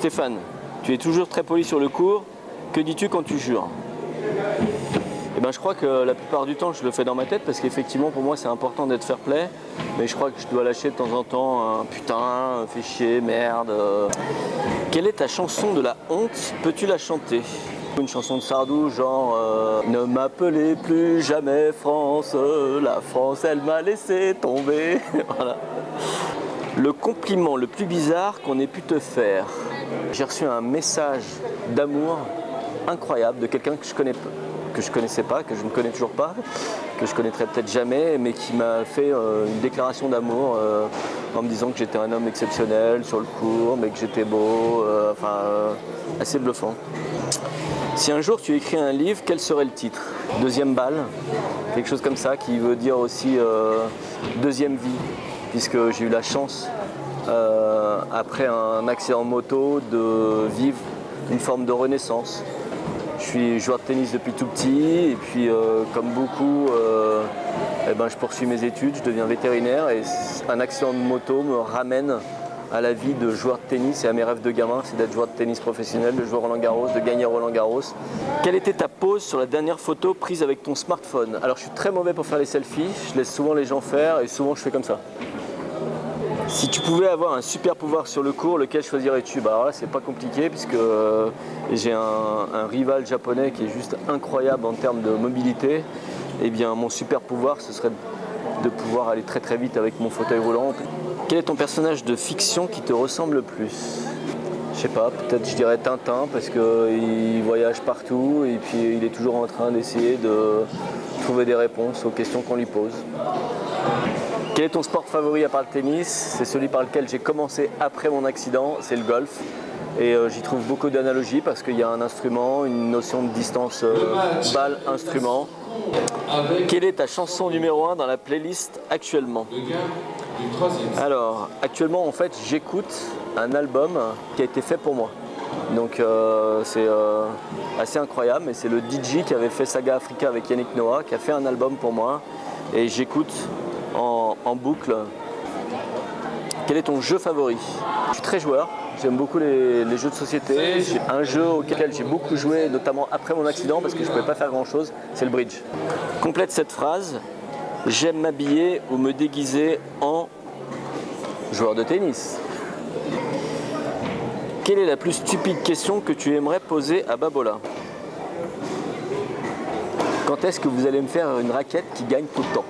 Stéphane, tu es toujours très poli sur le cours. Que dis-tu quand tu jures? Eh ben, je crois que la plupart du temps, je le fais dans ma tête parce qu'effectivement, pour moi, c'est important d'être fair play. Mais je crois que je dois lâcher de temps en temps un putain, fais chier, merde. Quelle est ta chanson de la honte? Peux-tu la chanter? Une chanson de Sardou, genre ne m'appelez plus jamais France, la France, elle m'a laissé tomber. Voilà. Le compliment le plus bizarre qu'on ait pu te faire. J'ai reçu un message d'amour incroyable de quelqu'un que je connaissais pas, que je ne connais toujours pas, que je connaîtrai peut-être jamais, mais qui m'a fait une déclaration d'amour en me disant que j'étais un homme exceptionnel sur le cours, mais que j'étais beau, assez bluffant. Si un jour tu écris un livre, quel serait le titre? Deuxième balle, quelque chose comme ça, qui veut dire aussi deuxième vie, puisque j'ai eu la chance, après un accident de moto, de vivre une forme de renaissance. Je suis joueur de tennis depuis tout petit, et puis comme beaucoup, je poursuis mes études, je deviens vétérinaire, et un accident de moto me ramène à la vie de joueur de tennis et à mes rêves de gamin, c'est d'être joueur de tennis professionnel, de jouer Roland-Garros, de gagner Roland-Garros. Quelle était ta pose sur la dernière photo prise avec ton smartphone? Alors je suis très mauvais pour faire les selfies, je laisse souvent les gens faire et souvent je fais comme ça. Si tu pouvais avoir un super pouvoir sur le court, lequel choisirais-tu? Alors là c'est pas compliqué puisque j'ai un rival japonais qui est juste incroyable en termes de mobilité. Et bien mon super pouvoir ce serait de pouvoir aller très très vite avec mon fauteuil roulant. Quel est ton personnage de fiction qui te ressemble le plus? Je sais pas, peut-être je dirais Tintin parce qu'il voyage partout et puis il est toujours en train d'essayer de trouver des réponses aux questions qu'on lui pose. Quel est ton sport favori à part le tennis? C'est celui par lequel j'ai commencé après mon accident, c'est le golf. Et j'y trouve beaucoup d'analogies parce qu'il y a un instrument, une notion de distance balle-instrument. Quelle est ta chanson numéro 1 dans la playlist actuellement? Alors, actuellement, en fait, j'écoute un album qui a été fait pour moi. Donc, c'est assez incroyable, mais c'est le DJ qui avait fait Saga Africa avec Yannick Noah, qui a fait un album pour moi. Et j'écoute en boucle. Quel est ton jeu favori? Je suis très joueur. J'aime beaucoup les jeux de société. J'ai un jeu auquel j'ai beaucoup joué, notamment après mon accident, parce que je ne pouvais pas faire grand-chose, c'est le bridge. Complète cette phrase. J'aime m'habiller ou me déguiser en joueur de tennis. Quelle est la plus stupide question que tu aimerais poser à Babola? Quand est-ce que vous allez me faire une raquette qui gagne tout le temps?